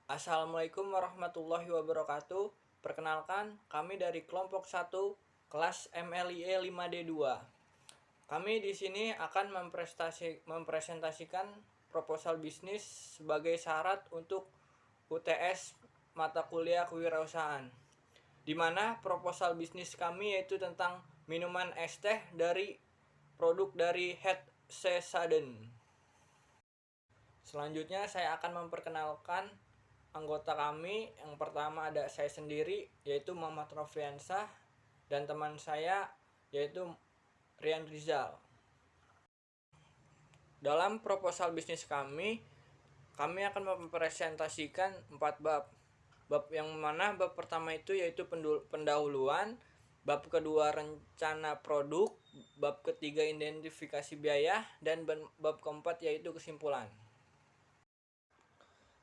Assalamualaikum warahmatullahi wabarakatuh. Perkenalkan, kami dari kelompok 1 kelas MLIE 5D2. Kami di sini akan mempresentasikan proposal bisnis sebagai syarat untuk UTS mata kuliah kewirausahaan. Di mana proposal bisnis kami yaitu tentang minuman es teh dari produk dari Head Sudden. Selanjutnya saya akan memperkenalkan anggota kami. Yang pertama ada saya sendiri yaitu Muhammad Rofriansah dan teman saya yaitu Rian Rizal. Dalam proposal bisnis kami akan mempresentasikan 4 bab. Bab yang mana bab pertama itu yaitu pendahuluan, bab kedua rencana produk, bab ketiga identifikasi biaya, dan bab keempat yaitu kesimpulan.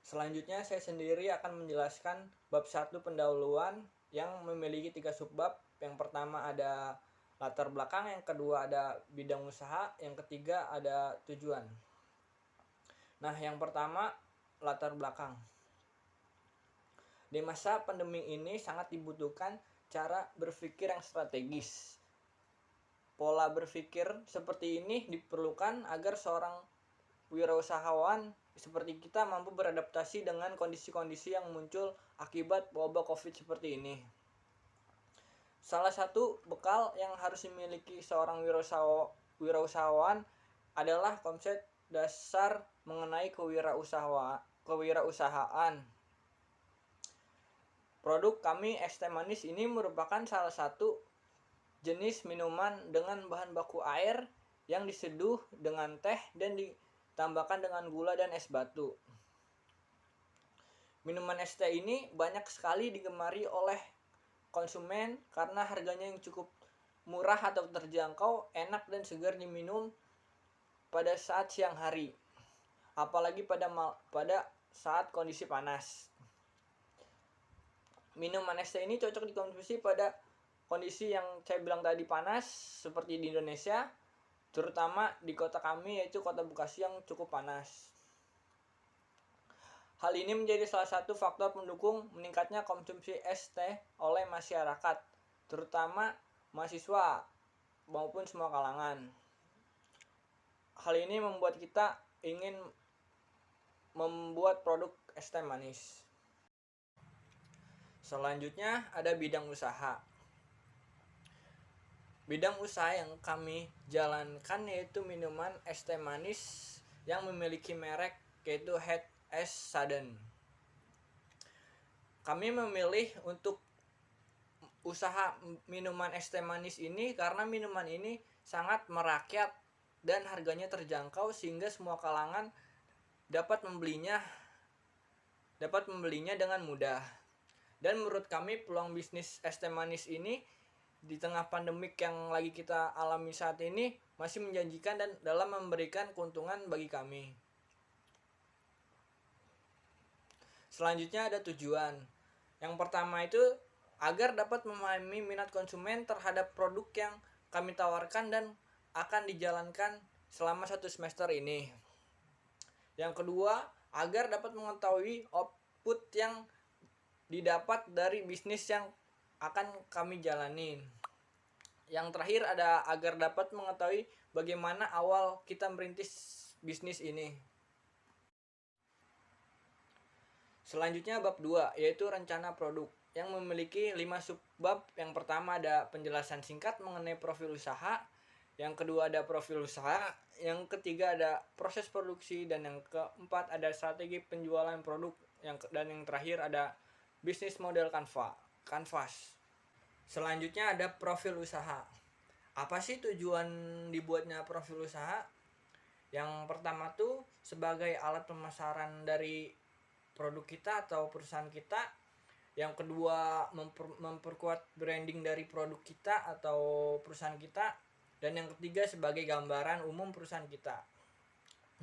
Selanjutnya saya sendiri akan menjelaskan bab 1 pendahuluan yang memiliki 3 subbab. Yang pertama ada latar belakang, yang kedua ada bidang usaha, yang ketiga ada tujuan. Nah, yang pertama latar belakang. Di masa pandemi ini sangat dibutuhkan cara berpikir yang strategis. Pola berpikir seperti ini diperlukan agar seorang wirausahawan seperti kita mampu beradaptasi dengan kondisi-kondisi yang muncul akibat wabah COVID seperti ini. Salah satu bekal yang harus dimiliki seorang wirausahawan adalah konsep dasar mengenai kewirausahaan. Produk kami es teh manis ini merupakan salah satu jenis minuman dengan bahan baku air yang diseduh dengan teh dan ditambahkan dengan gula dan es batu. Minuman es teh ini banyak sekali digemari oleh konsumen karena harganya yang cukup murah atau terjangkau, enak dan segar diminum pada saat siang hari, apalagi pada saat kondisi panas. Minuman es teh ini cocok dikonsumsi pada kondisi yang saya bilang tadi panas seperti di Indonesia, terutama di kota kami yaitu kota Bekasi yang cukup panas. Hal ini menjadi salah satu faktor pendukung meningkatnya konsumsi es teh oleh masyarakat, terutama mahasiswa maupun semua kalangan. Hal ini membuat kita ingin membuat produk es teh manis. Selanjutnya ada bidang usaha. Bidang usaha yang kami jalankan yaitu minuman es teh manis yang memiliki merek yaitu Head Sudden. Kami memilih untuk usaha minuman es teh manis ini karena minuman ini sangat merakyat dan harganya terjangkau sehingga semua kalangan dapat membelinya dengan mudah. Dan menurut kami peluang bisnis es teh manis ini di tengah pandemik yang lagi kita alami saat ini masih menjanjikan dan dalam memberikan keuntungan bagi kami. Selanjutnya ada tujuan. Yang pertama itu agar dapat memahami minat konsumen terhadap produk yang kami tawarkan dan akan dijalankan selama 1 semester ini. Yang kedua, agar dapat mengetahui output yang didapat dari bisnis yang akan kami jalani. Yang terakhir ada agar dapat mengetahui bagaimana awal kita merintis bisnis ini. Selanjutnya bab 2 yaitu rencana produk yang memiliki 5 subbab. Yang pertama ada penjelasan singkat mengenai profil usaha, yang kedua ada profil usaha, yang ketiga ada proses produksi, dan yang keempat ada strategi penjualan produk, dan yang terakhir ada bisnis model canvas. Selanjutnya ada profil usaha. Apa sih tujuan dibuatnya profil usaha? Yang pertama tuh sebagai alat pemasaran dari produk kita atau perusahaan kita. Yang kedua memperkuat branding dari produk kita atau perusahaan kita. Dan yang ketiga sebagai gambaran umum perusahaan kita.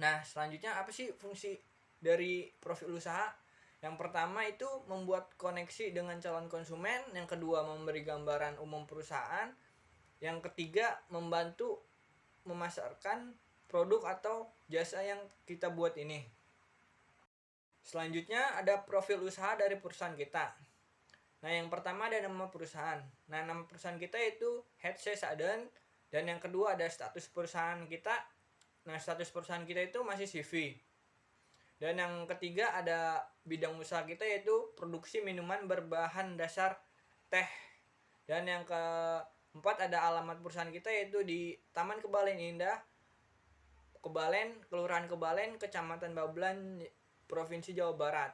Nah, selanjutnya apa sih fungsi dari profil usaha? Yang pertama itu membuat koneksi dengan calon konsumen, yang kedua memberi gambaran umum perusahaan, yang ketiga membantu memasarkan produk atau jasa yang kita buat ini. Selanjutnya ada profil usaha dari perusahaan kita. Nah, yang pertama ada nama perusahaan. Nah, nama perusahaan kita itu HC Saden, dan yang kedua ada status perusahaan kita. Nah, status perusahaan kita itu masih CV. Dan yang ketiga ada bidang usaha kita yaitu produksi minuman berbahan dasar teh. Dan yang keempat ada alamat perusahaan kita yaitu di Taman Kebalen Indah, Kelurahan Kebalen, Kecamatan Babelan, Provinsi Jawa Barat.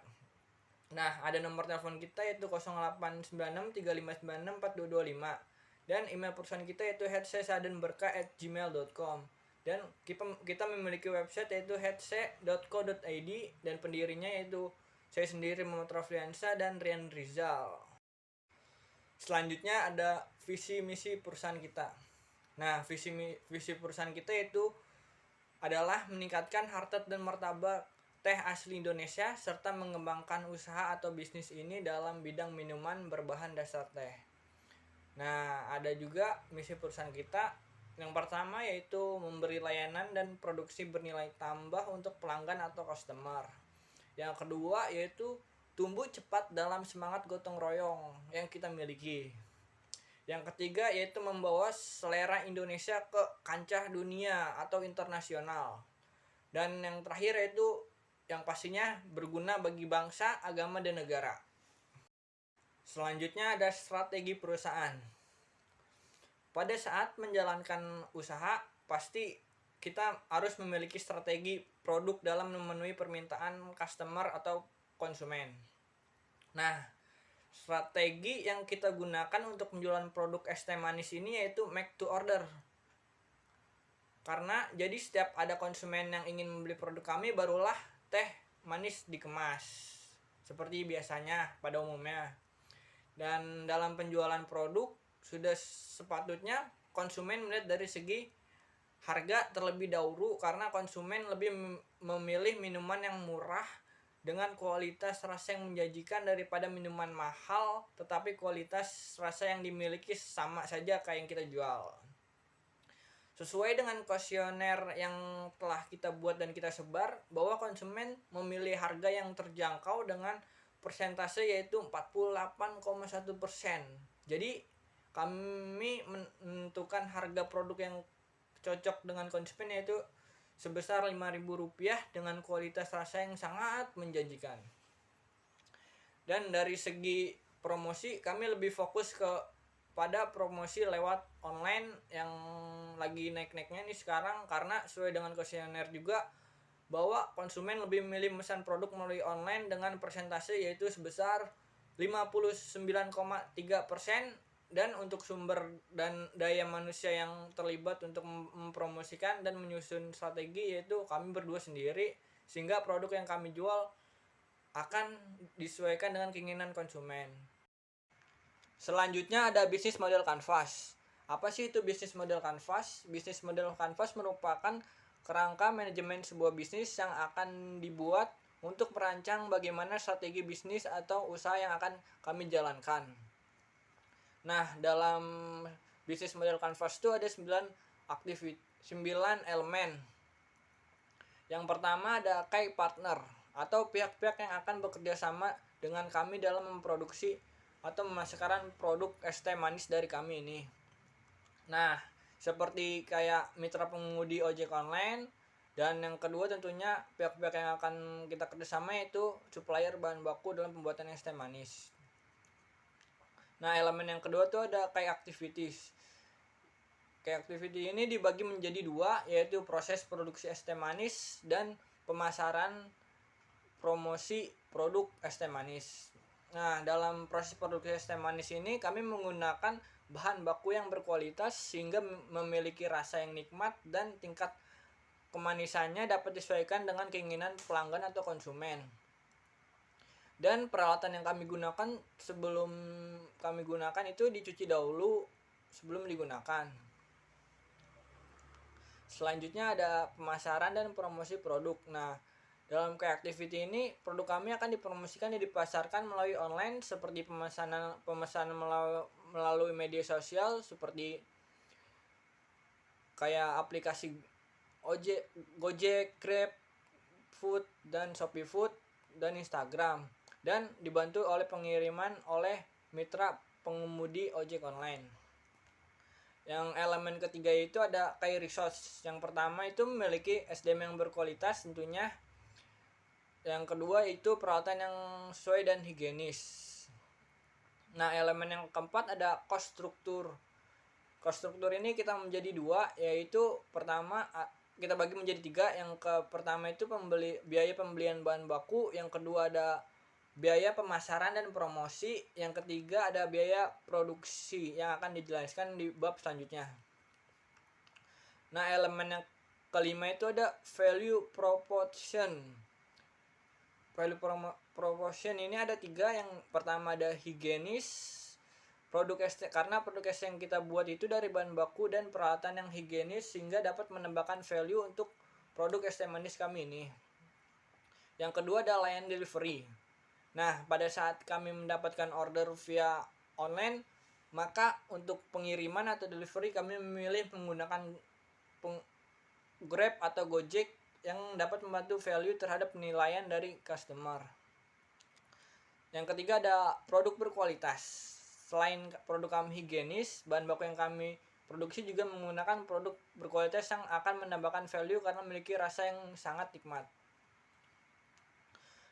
Nah, ada nomor telepon kita yaitu 089635964225, dan email perusahaan kita yaitu hetsesadenberkah@gmail.com. Dan kita memiliki website yaitu hetse.co.id, dan pendirinya yaitu saya sendiri, Muhammad Rafliansa dan Rian Rizal. Selanjutnya ada visi misi perusahaan kita. Nah, visi perusahaan kita itu adalah meningkatkan harkat dan martabat teh asli Indonesia serta mengembangkan usaha atau bisnis ini dalam bidang minuman berbahan dasar teh. Nah, ada juga misi perusahaan kita. Yang pertama yaitu memberi layanan dan produksi bernilai tambah untuk pelanggan atau customer. Yang kedua yaitu tumbuh cepat dalam semangat gotong royong yang kita miliki. Yang ketiga yaitu membawa selera Indonesia ke kancah dunia atau internasional. Dan yang terakhir yaitu yang pastinya berguna bagi bangsa, agama, dan negara. Selanjutnya ada strategi perusahaan. Pada saat menjalankan usaha, pasti kita harus memiliki strategi produk dalam memenuhi permintaan customer atau konsumen. Nah, strategi yang kita gunakan untuk penjualan produk es teh manis ini yaitu make to order. Karena jadi setiap ada konsumen yang ingin membeli produk kami, barulah teh manis dikemas seperti biasanya pada umumnya. Dan dalam penjualan produk sudah sepatutnya konsumen melihat dari segi harga terlebih dahulu, karena konsumen lebih memilih minuman yang murah dengan kualitas rasa yang menjanjikan daripada minuman mahal tetapi kualitas rasa yang dimiliki sama saja kayak yang kita jual. Sesuai dengan kuesioner yang telah kita buat dan kita sebar, bahwa konsumen memilih harga yang terjangkau dengan persentase yaitu 48,1%. Jadi kami menentukan harga produk yang cocok dengan konsumen yaitu sebesar Rp5.000 dengan kualitas rasa yang sangat menjanjikan. Dan dari segi promosi, kami lebih fokus pada promosi lewat online yang lagi naik-naiknya nih sekarang, karena sesuai dengan kuesioner juga bahwa konsumen lebih memilih memesan produk melalui online dengan persentase yaitu sebesar 59,3%. Dan untuk sumber dan daya manusia yang terlibat untuk mempromosikan dan menyusun strategi yaitu kami berdua sendiri, sehingga produk yang kami jual akan disesuaikan dengan keinginan konsumen. Selanjutnya ada bisnis model kanvas. Apa sih itu bisnis model kanvas? Bisnis model kanvas merupakan kerangka manajemen sebuah bisnis yang akan dibuat untuk merancang bagaimana strategi bisnis atau usaha yang akan kami jalankan. Nah, dalam bisnis model kanvas itu ada 9 elemen. Yang pertama ada key partner atau pihak-pihak yang akan bekerja sama dengan kami dalam memproduksi atau memasarkan produk es teh manis dari kami ini. Nah, seperti kayak mitra pengemudi ojek online. Dan yang kedua tentunya pihak-pihak yang akan kita kerjasama yaitu supplier bahan baku dalam pembuatan es teh manis. Nah, elemen yang kedua tuh ada key activities. Key activity ini dibagi menjadi dua, yaitu proses produksi es teh manis dan pemasaran promosi produk es teh manis. Nah, dalam proses produksi es teh manis ini kami menggunakan bahan baku yang berkualitas sehingga memiliki rasa yang nikmat dan tingkat kemanisannya dapat disesuaikan dengan keinginan pelanggan atau konsumen. Dan peralatan yang kami gunakan sebelum kami gunakan itu dicuci dahulu sebelum digunakan. Selanjutnya ada pemasaran dan promosi produk. Nah, dalam key activity ini produk kami akan dipromosikan dan dipasarkan melalui online seperti pemesanan melalui media sosial seperti kayak aplikasi Gojek, Grab Food, dan Shopee Food. dan Instagram, dan dibantu oleh pengiriman oleh mitra pengemudi ojek online. Yang elemen ketiga itu ada key resource. Yang pertama itu memiliki SDM yang berkualitas tentunya. Yang kedua itu peralatan yang sesuai dan higienis. Nah, elemen yang keempat ada cost struktur. Cost struktur ini kita menjadi dua, yaitu pertama kita bagi menjadi tiga. Yang pertama itu biaya pembelian bahan baku, yang kedua ada biaya pemasaran dan promosi, yang ketiga ada biaya produksi yang akan dijelaskan di bab selanjutnya. Nah, elemen yang kelima itu ada value proportion. Value proportion ini ada tiga. Yang pertama ada higienis. Karena produk es yang kita buat itu dari bahan baku dan peralatan yang higienis sehingga dapat menambahkan value untuk produk es teh manis kami ini. Yang kedua ada layanan delivery. Nah, pada saat kami mendapatkan order via online, maka untuk pengiriman atau delivery kami memilih menggunakan Grab atau Gojek yang dapat membantu value terhadap penilaian dari customer. Yang ketiga ada produk berkualitas. Selain produk kami higienis, bahan baku yang kami produksi juga menggunakan produk berkualitas yang akan menambahkan value karena memiliki rasa yang sangat nikmat.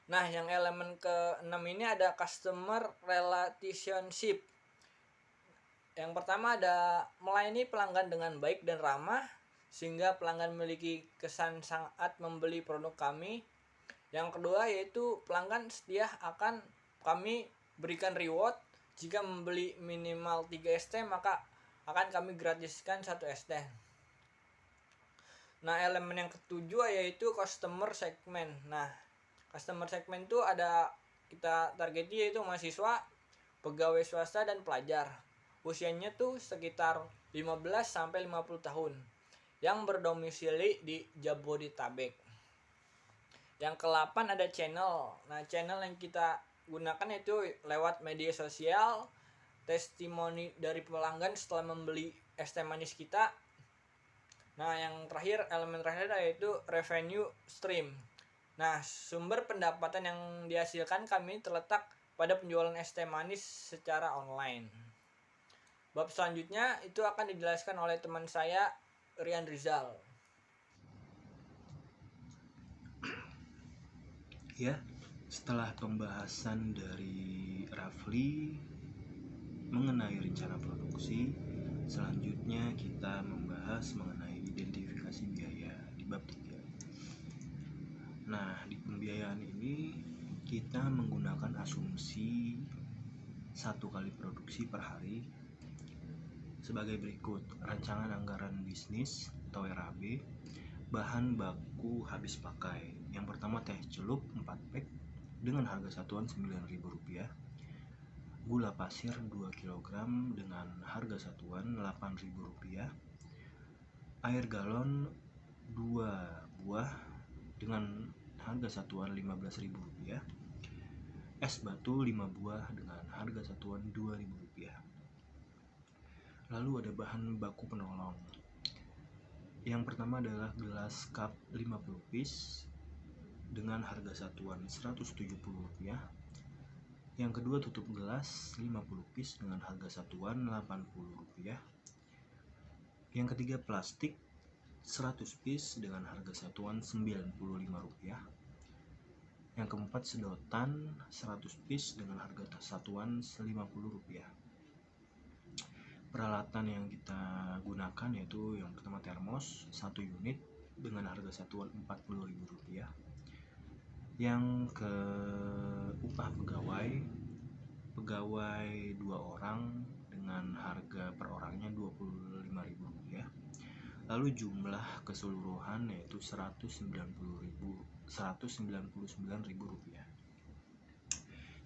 Nah, yang elemen ke-6 ini ada customer relationship. Yang pertama ada melayani pelanggan dengan baik dan ramah sehingga pelanggan memiliki kesan saat membeli produk kami. Yang kedua yaitu pelanggan setia akan kami berikan reward. Jika membeli minimal 3 es teh maka akan kami gratiskan 1 es teh. Nah, elemen yang ketujuh yaitu customer segment. Nah, customer segment itu ada kita targetnya yaitu mahasiswa, pegawai swasta dan pelajar. Usianya tuh sekitar 15 sampai 50 tahun yang berdomisili di Jabodetabek. Yang ke-8 ada channel. Nah, channel yang kita gunakan itu lewat media sosial, testimoni dari pelanggan setelah membeli es teh manis kita. Nah, yang terakhir, elemen terakhir yaitu revenue stream. Nah, sumber pendapatan yang dihasilkan kami terletak pada penjualan es teh manis secara online. Bab selanjutnya itu akan dijelaskan oleh teman saya, Rian Rizal. Ya, setelah pembahasan dari Rafli mengenai rencana produksi, selanjutnya kita membahas mengenai identifikasi biaya di bab 3. Nah, di pembiayaan ini kita menggunakan asumsi 1 kali produksi per hari sebagai berikut. Rancangan anggaran bisnis atau RAB, bahan baku habis pakai. Yang pertama teh celup 4 pack dengan harga satuan Rp9.000, gula pasir 2 kg dengan harga satuan Rp8.000, air galon 2 buah dengan harga satuan Rp15.000, es batu 5 buah dengan harga satuan Rp2.000. Lalu ada bahan baku penolong. Yang pertama adalah gelas cup 50 piece dengan harga satuan Rp170. Yang kedua tutup gelas 50 piece dengan harga satuan Rp80. Yang ketiga plastik 100 piece dengan harga satuan Rp95. Yang keempat sedotan 100 piece dengan harga satuan Rp50. Peralatan yang kita gunakan yaitu yang pertama termos 1 unit dengan harga satuan Rp40.000. Yang ke upah pegawai 2 orang dengan harga per orangnya Rp25.000. Lalu jumlah keseluruhan yaitu Rp199.000.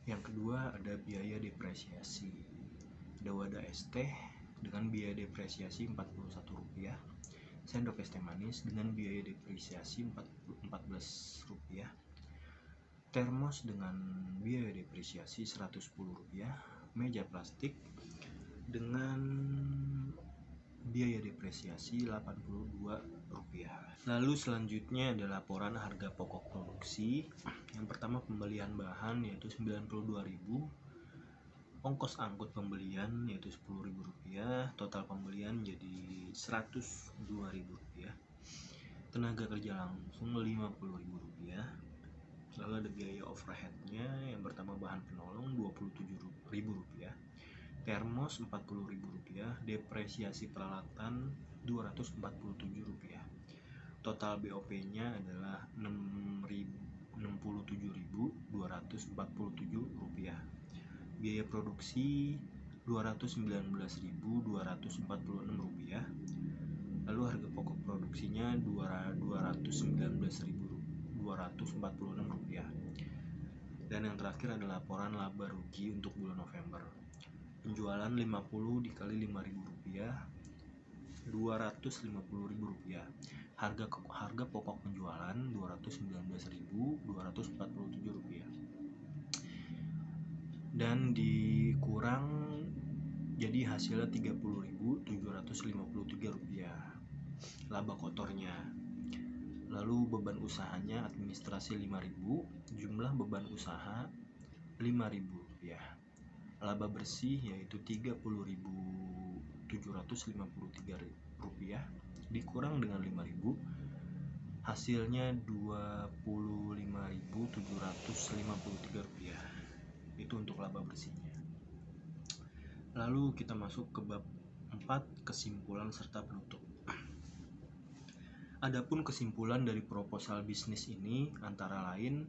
Yang kedua ada biaya depresiasi. Ada wadah es teh dengan biaya depresiasi Rp41, sendok es teh manis dengan biaya depresiasi Rp14, termos dengan biaya depresiasi Rp110, meja plastik dengan biaya depresiasi Rp82 rupiah. Lalu selanjutnya ada laporan harga pokok produksi. Yang pertama pembelian bahan yaitu 92.000, ongkos angkut pembelian yaitu 10.000 rupiah, total pembelian jadi 102.000 rupiah. Tenaga kerja langsung 50.000 rupiah. Lalu ada biaya overheadnya, yang pertama bahan penolong 27.000 rupiah, termos 40.000 rupiah, depresiasi peralatan 247 rupiah. Total BOP-nya adalah 67.247 rupiah. Biaya produksi 219.246 rupiah. Lalu harga pokok produksinya 219.246 rupiah. Dan yang terakhir adalah laporan laba rugi untuk bulan November. Penjualan 50 dikali 5.000 rupiah, 250.000 rupiah. Harga pokok penjualan 219.247 rupiah. Dan dikurang jadi hasilnya 30.753 rupiah laba kotornya. Lalu beban usahanya administrasi 5.000, jumlah beban usaha 5.000 rupiah. Laba bersih yaitu 30.753 rupiah dikurang dengan 5.000, hasilnya 25.753 rupiah. Itu untuk laba bersihnya. Lalu kita masuk ke bab 4, kesimpulan serta penutup. Adapun kesimpulan dari proposal bisnis ini antara lain,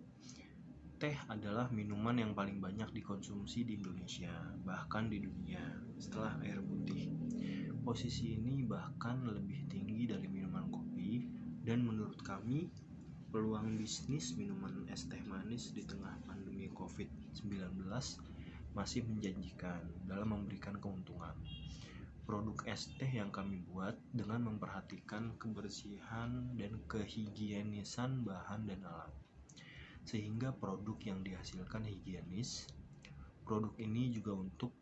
teh adalah minuman yang paling banyak dikonsumsi di Indonesia, bahkan di dunia, setelah air putih. Posisi ini bahkan lebih tinggi dari minuman kopi, dan menurut kami, peluang bisnis minuman es teh manis di tengah pandemi COVID-19 masih menjanjikan dalam memberikan keuntungan. Produk es teh yang kami buat dengan memperhatikan kebersihan dan kehigienisan bahan dan alat, sehingga produk yang dihasilkan higienis. Produk ini juga untuk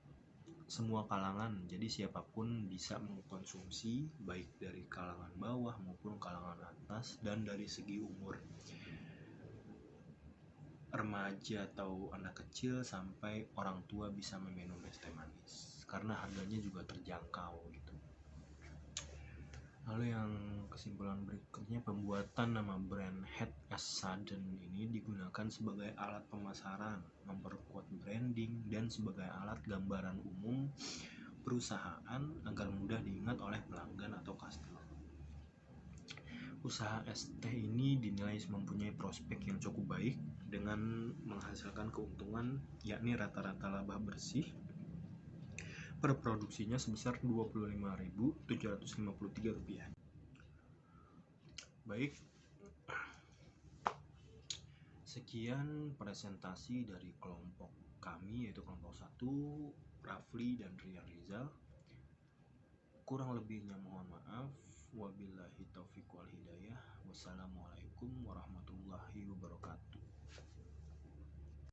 semua kalangan, jadi siapapun bisa mengkonsumsi, baik dari kalangan bawah maupun kalangan atas, dan dari segi umur, remaja atau anak kecil sampai orang tua bisa meminum es teh manis, karena harganya juga terjangkau gitu. Lalu yang kesimpulan berikutnya, pembuatan nama brand Head as Sudden ini digunakan sebagai alat pemasaran, memperkuat branding, dan sebagai alat gambaran umum perusahaan agar mudah diingat oleh pelanggan atau customer. Usaha es teh ini dinilai mempunyai prospek yang cukup baik dengan menghasilkan keuntungan, yakni rata-rata laba bersih per produksinya sebesar 25.753 rupiah. Baik, sekian presentasi dari kelompok kami, yaitu kelompok 1, Rafli dan Rian Rizal. Kurang lebihnya mohon maaf. Wabillahi taufiq wal hidayah. Wassalamualaikum warahmatullahi wabarakatuh.